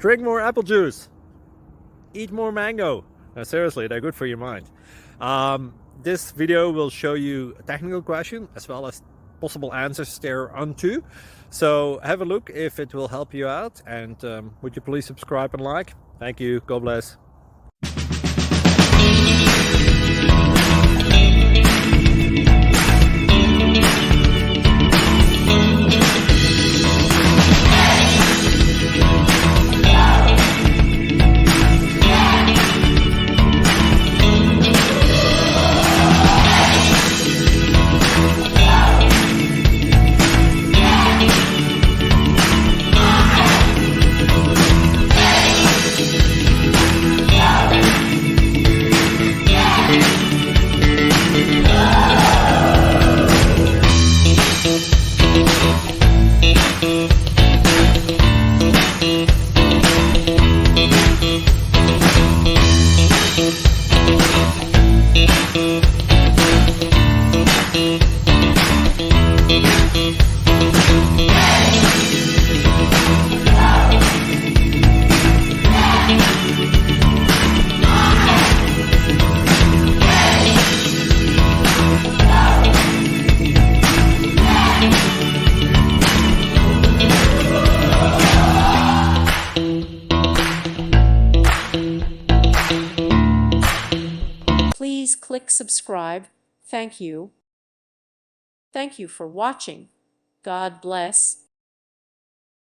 Drink more apple juice. Eat more mango. No, seriously, they're good for your mind. This video will show you a technical question as well as possible answers thereunto. So have a look if it will help you out, and would you please subscribe and like? Thank you. God bless. Please click subscribe. Thank you. Thank you for watching. God bless.